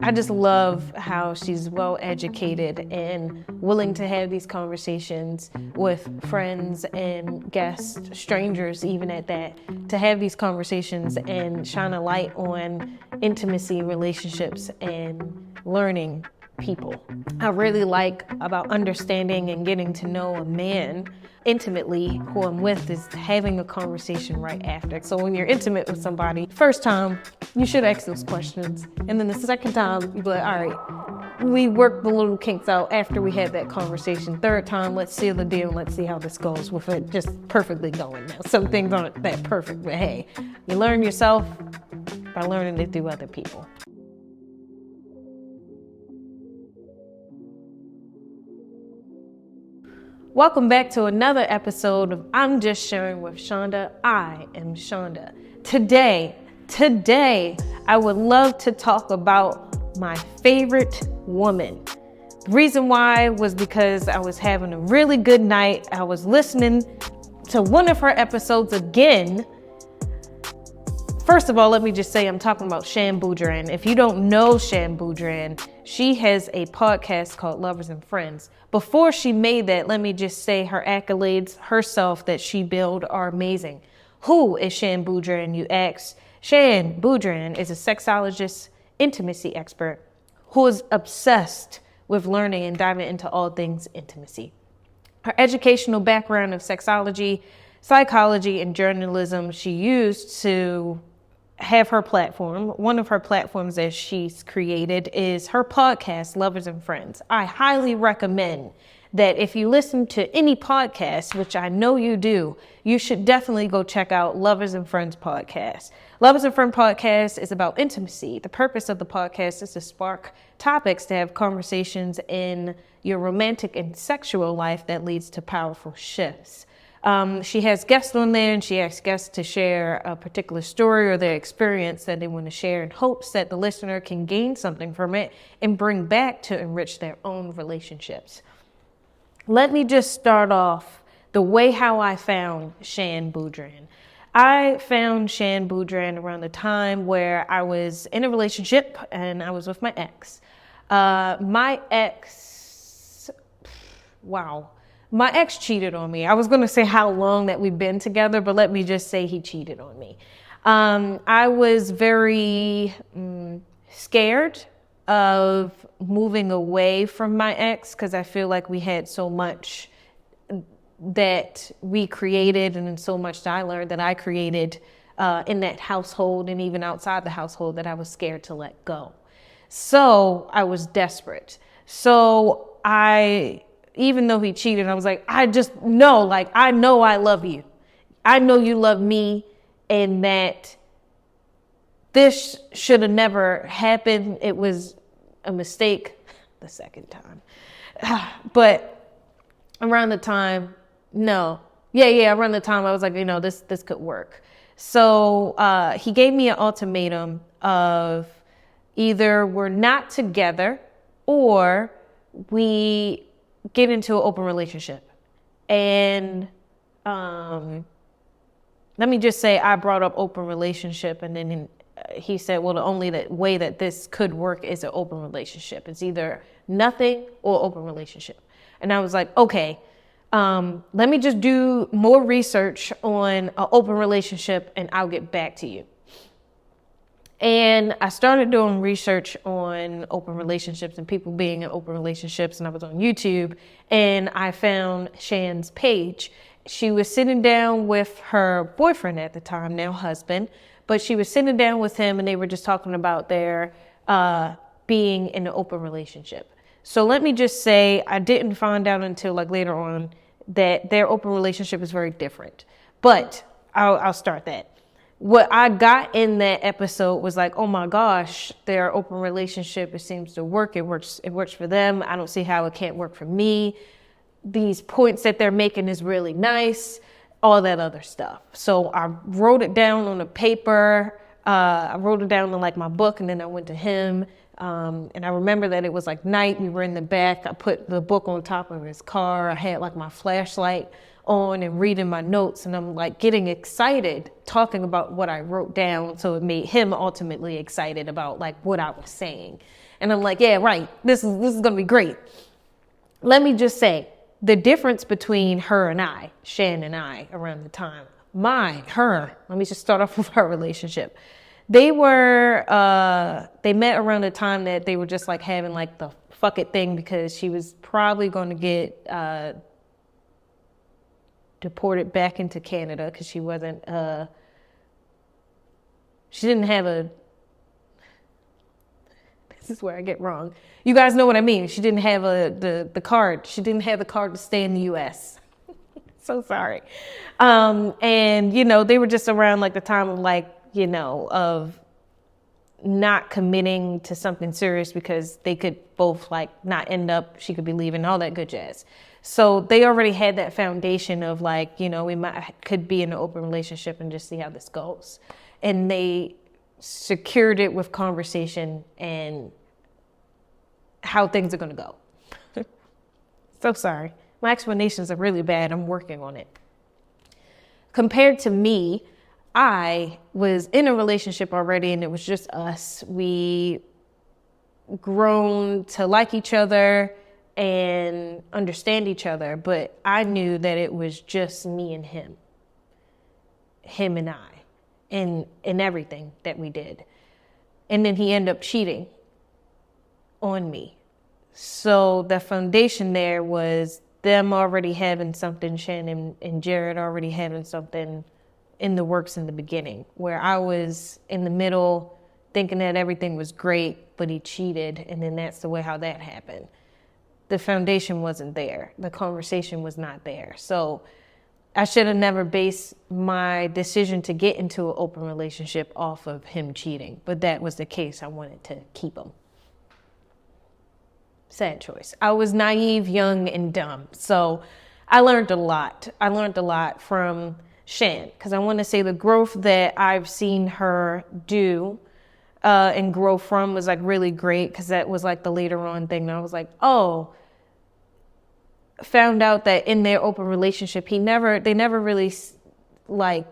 I just love how she's well educated and willing to have these conversations with friends and guests, strangers even at that, to have these conversations and shine a light on intimacy, relationships, and learning people. I really like about understanding and getting to know a man intimately who I'm with is having a conversation right after. So when you're intimate with somebody, first time, you should ask those questions. And then the second time, you be like, all right, we work the little kinks out after we had that conversation. Third time, let's seal the deal. Let's see how this goes with it just perfectly going now. Some things aren't that perfect, but hey, you learn yourself by learning it through other people. Welcome back to another episode of I'm Just Sharing with Shaunda. I am Shaunda. Today, I would love to talk about my favorite woman. The reason why was because I was having a really good night. I was listening to one of her episodes again. First of all, let me just say I'm talking about Shan Boodram. If you don't know Shan Boodram, she has a podcast called Lovers and Friends. Before she made that, let me just say her accolades herself that she built are amazing. Who is Shan Boodram, you ask? Shan Boodram is a sexologist, intimacy expert who is obsessed with learning and diving into all things intimacy. Her educational background of sexology, psychology, and journalism she used to have her platform. One of her platforms that she's created is her podcast, Lovers and Friends. I highly recommend that if you listen to any podcast, which I know you do, you should definitely go check out Lovers and Friends podcast. Lovers and Friends podcast is about intimacy. The purpose of the podcast is to spark topics to have conversations in your romantic and sexual life that leads to powerful shifts. She has guests on there and she asks guests to share a particular story or their experience that they want to share in hopes that the listener can gain something from it and bring back to enrich their own relationships. Let me just start off the way how I found Shan Boodram. I found Shan Boodram around the time where I was in a relationship and I was with my ex. My ex cheated on me. I was going to say how long that we've been together, but let me just say he cheated on me. I was very scared of moving away from my ex because I feel like we had so much that we created and so much that I learned that I created in that household and even outside the household that I was scared to let go. So I was desperate. So even though he cheated, I was like, I know I love you. I know you love me and that this should have never happened. It was a mistake the second time. But around the time, around the time I was like, this could work. So he gave me an ultimatum of either we're not together or we get into an open relationship. And let me just say I brought up open relationship and then he said, well, the only way that this could work is an open relationship. It's either nothing or open relationship. And I was like, okay, let me just do more research on an open relationship and I'll get back to you. And I started doing research on open relationships and people being in open relationships. And I was on YouTube and I found Shan's page. She was sitting down with her boyfriend at the time, now husband, but she was sitting down with him and they were just talking about their being in an open relationship. So let me just say, I didn't find out until later on that their open relationship is very different, but I'll start that. What I got in that episode was like, oh my gosh, their open relationship, it seems to work. It works for them. I don't see how it can't work for me. These points that they're making is really nice, all that other stuff. So I wrote it down on a paper. I wrote it down in my book and then I went to him. And I remember that it was night. We were in the back. I put the book on top of his car. I had my flashlight on and reading my notes and I'm getting excited talking about what I wrote down. So it made him ultimately excited about what I was saying. And I'm like, yeah, right. This is going to be great. Let me just say the difference between her and I, Shan and I, around the time, let me just start off with her relationship. They met around the time that they were just like having like the fuck it thing, because she was probably going to get deported back into Canada because she wasn't, she didn't have this is where I get wrong. You guys know what I mean. She didn't have the card. She didn't have the card to stay in the U.S. So sorry. And, they were just around like the time of like, of not committing to something serious because they could both like not end up, she could be leaving, all that good jazz. So they already had that foundation of like, we could be in an open relationship and just see how this goes. And they secured it with conversation and how things are going to go. So sorry. My explanations are really bad. I'm working on it. Compared to me, I was in a relationship already and it was just us. We grown to like each other and understand each other, but I knew that it was just me and him and I, in everything that we did. And then he ended up cheating on me. So the foundation there was them already having something, Shannon and Jared already having something in the works in the beginning, where I was in the middle thinking that everything was great, but he cheated. And then that's the way how that happened. The foundation wasn't there. The conversation was not there. So I should have never based my decision to get into an open relationship off of him cheating, but that was the case. I wanted to keep him. Sad choice. I was naive, young, and dumb. So I learned a lot. I learned a lot from Shan, because I want to say the growth that I've seen her do and grow from was like really great, because that was like the later on thing that I was like, oh, found out that in their open relationship, they never really like,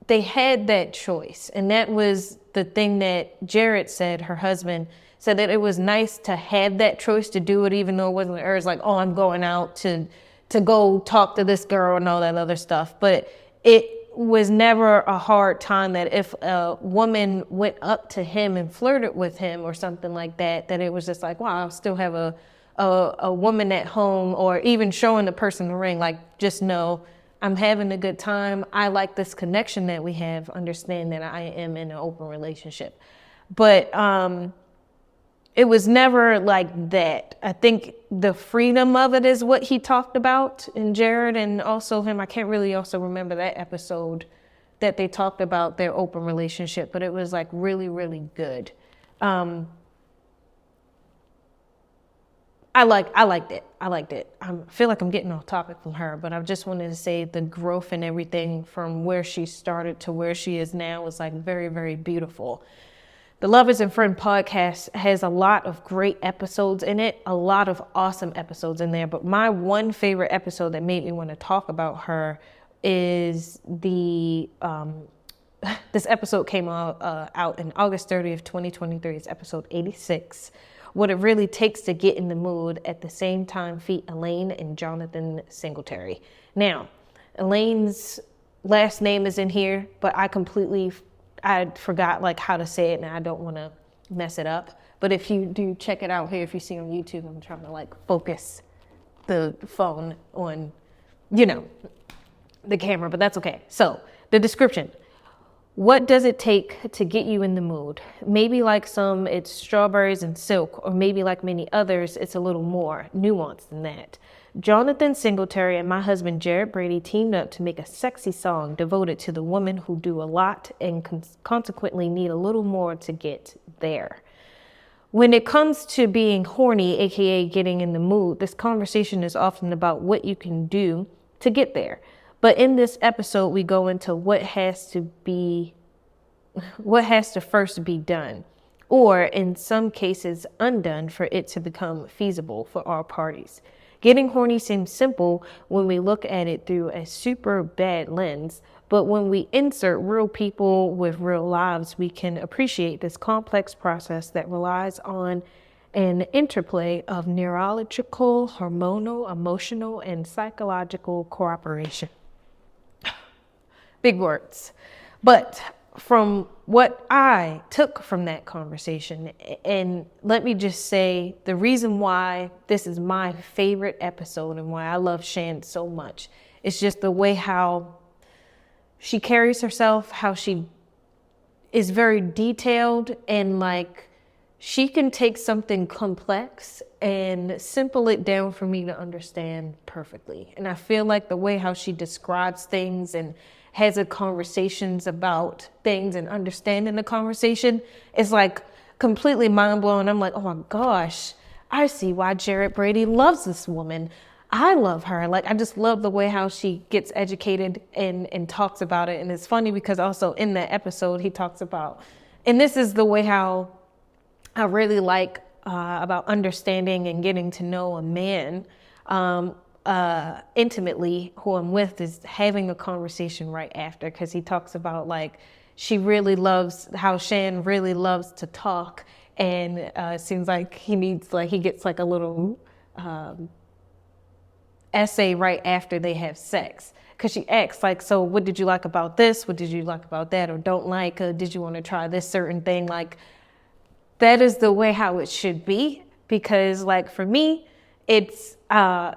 they had that choice. And that was the thing that Jared said, her husband said, that it was nice to have that choice to do it, even though it wasn't hers, like, oh, I'm going out to go talk to this girl and all that other stuff. But it was never a hard time that if a woman went up to him and flirted with him or something like that, that it was just like, wow, I'll still have a woman at home, or even showing the person the ring, like, just know I'm having a good time. I like this connection that we have. Understand that I am in an open relationship. But it was never like that. I think the freedom of it is what he talked about in Jared, and also him. I can't really also remember that episode that they talked about their open relationship, but it was like really, really good. I liked it. I feel like I'm getting off topic from her, but I just wanted to say the growth and everything from where she started to where she is now was like very, very beautiful. The Lovers and Friend podcast has a lot of great episodes in it, a lot of awesome episodes in there. But my one favorite episode that made me want to talk about her is this episode came out in August 30th, 2023. It's episode 86. What it really takes to get in the mood. At the same time, feat Elaine and Jonathan Singletary. Now, Elaine's last name is in here, but I forgot like how to say it, and I don't want to mess it up. But if you do check it out here, if you see on YouTube, I'm trying to like focus the phone on, the camera, but that's okay. So the description. What does it take to get you in the mood? Maybe like some, it's strawberries and silk, or maybe like many others, it's a little more nuanced than that. Jonathan Singletary and my husband Jared Brady teamed up to make a sexy song devoted to the women who do a lot and consequently need a little more to get there. When it comes to being horny, aka getting in the mood, this conversation is often about what you can do to get there. But in this episode, we go into what has to first be done, or in some cases undone, for it to become feasible for all parties. Getting horny seems simple when we look at it through a super bad lens, But when we insert real people with real lives, we can appreciate this complex process that relies on an interplay of neurological, hormonal, emotional, and psychological cooperation. Big words. But from what I took from that conversation, and let me just say the reason why this is my favorite episode and why I love Shan so much, is just the way how she carries herself, how she is very detailed, and like she can take something complex and simple it down for me to understand perfectly. And I feel like the way how she describes things and has a conversations about things and understanding the conversation is like completely mind blowing. I'm like, oh my gosh, I see why Jared Brady loves this woman. I love her. Like, I just love the way how she gets educated and talks about it. And it's funny because also in that episode, he talks about, and this is the way how I really like about understanding and getting to know a man intimately who I'm with, is having a conversation right after, because he talks about like she really loves how Shan really loves to talk, and it seems like he gets like a little essay right after they have sex, because she asks like, so what did you like about this, what did you like about that, or don't like, did you want to try this certain thing? Like, that is the way how it should be, because like for me, it's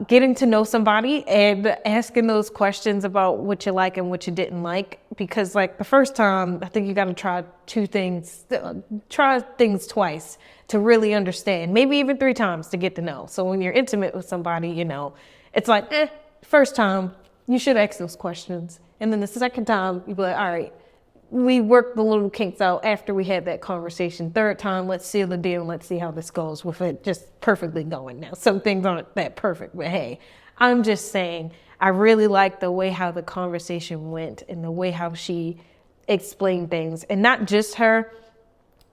getting to know somebody and asking those questions about what you like and what you didn't like. Because like the first time, I think you got to try things twice to really understand, maybe even 3 times to get to know. So when you're intimate with somebody, you know, it's like, first time you should ask those questions. And then the second time you be like, all right, we worked the little kinks out after we had that conversation. Third time, let's seal the deal and let's see how this goes with it just perfectly going. Now, some things aren't that perfect, but hey, I'm just saying, I really like the way how the conversation went and the way how she explained things. And not just her,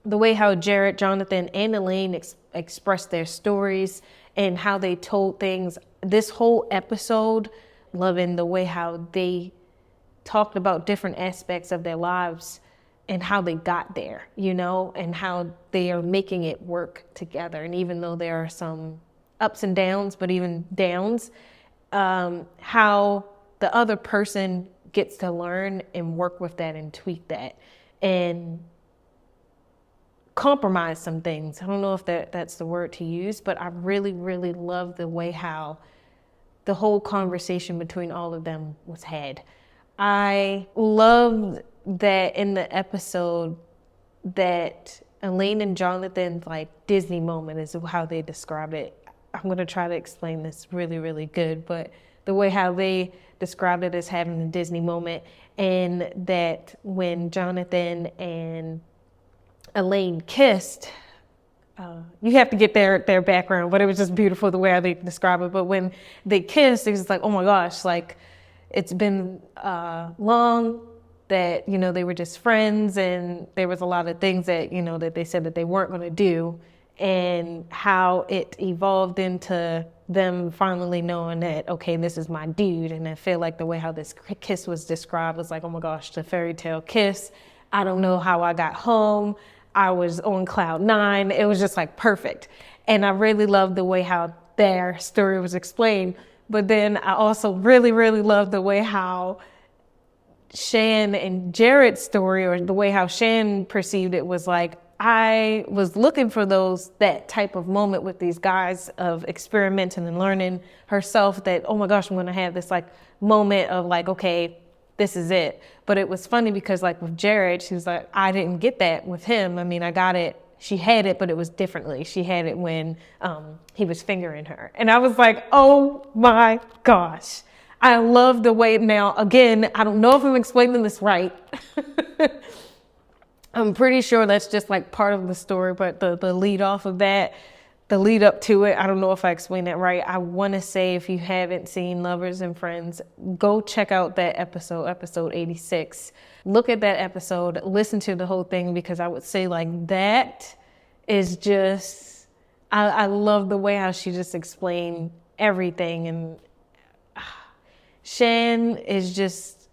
the way how Jared, Jonathan, and Elaine expressed their stories and how they told things. This whole episode, loving the way how they talked about different aspects of their lives and how they got there, you know, and how they are making it work together. And even though there are some ups and downs, but even downs, how the other person gets to learn and work with that and tweak that and compromise some things. I don't know if that's the word to use, but I really, really love the way how the whole conversation between all of them was had. I loved that in the episode that Elaine and Jonathan's like Disney moment is how they described it. I'm going to try to explain this really, really good, but the way how they described it as having a Disney moment, and that when Jonathan and Elaine kissed, you have to get their background, but it was just beautiful the way how they describe it. But when they kissed, it was like, oh my gosh, like, it's been long that, you know, they were just friends, and there was a lot of things that, you know, that they said that they weren't going to do, and how it evolved into them finally knowing that, okay, this is my dude. And I feel like the way how this kiss was described was like, oh my gosh, the fairy tale kiss. I don't know how I got home. I was on cloud 9. It was just like perfect. And I really loved the way how their story was explained. But then I also really, really love the way how Shan and Jared's story, or the way how Shan perceived it, was like, I was looking for that type of moment with these guys of experimenting and learning herself, that, oh my gosh, I'm going to have this like moment of like, okay, this is it. But it was funny because like with Jared, she was like, I didn't get that with him. I mean, I got it. She had it, but it was differently. She had it when he was fingering her. And I was like, oh my gosh. I love the way, now, again, I don't know if I'm explaining this right. I'm pretty sure that's just like part of the story, but the lead off of that, the lead up to it, I don't know if I explained that right. I want to say, if you haven't seen Lovers and Friends, go check out that episode 86. Look at that episode, listen to the whole thing, because I would say like that is just, I love the way how she just explained everything. And Shan is just,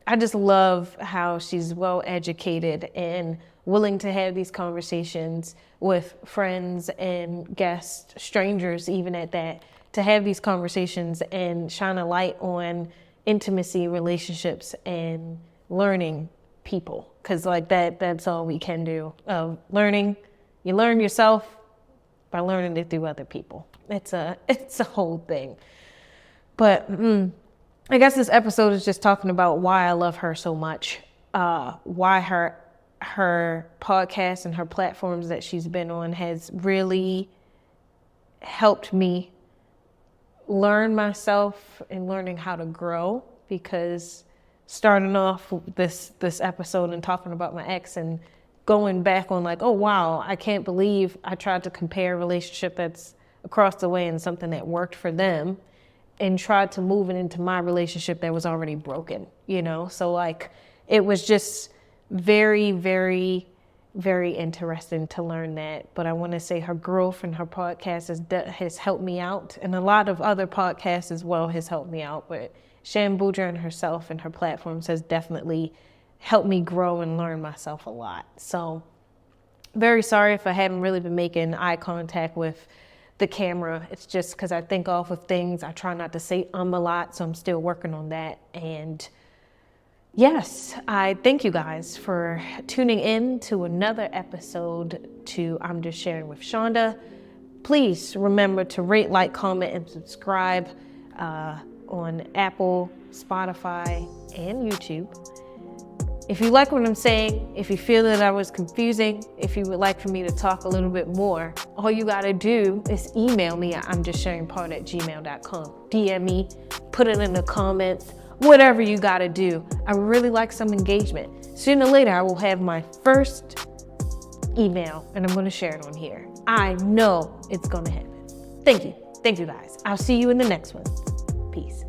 I just love how she's well educated and willing to have these conversations with friends and guests, strangers even at that, to have these conversations and shine a light on intimacy, relationships, and learning people. Because like that's all we can do. Learning, you learn yourself by learning it through other people. It's a whole thing. But I guess this episode is just talking about why I love her so much, why her podcast and her platforms that she's been on has really helped me learn myself and learning how to grow. Because starting off this episode and talking about my ex and going back on like, oh wow, I can't believe I tried to compare a relationship that's across the way and something that worked for them and tried to move it into my relationship that was already broken, you know? So like, it was just very, very, very interesting to learn that. But I want to say her growth and her podcast has helped me out. And a lot of other podcasts as well has helped me out. But Shan Boodram herself and her platforms has definitely helped me grow and learn myself a lot. So very sorry if I haven't really been making eye contact with the camera. It's just because I think off of things. I try not to say a lot, so I'm still working on that. And yes, I thank you guys for tuning in to another episode to I'm Just Sharing with Shaunda. Please remember to rate, like, comment, and subscribe on Apple, Spotify, and YouTube. If you like what I'm saying, if you feel that I was confusing, if you would like for me to talk a little bit more, all you gotta do is email me at imjustsharingpod@gmail.com. DM me, put it in the comments, whatever you gotta do. I really like some engagement. Sooner or later, I will have my first email and I'm gonna share it on here. I know it's gonna happen. Thank you. Thank you guys. I'll see you in the next one. Peace.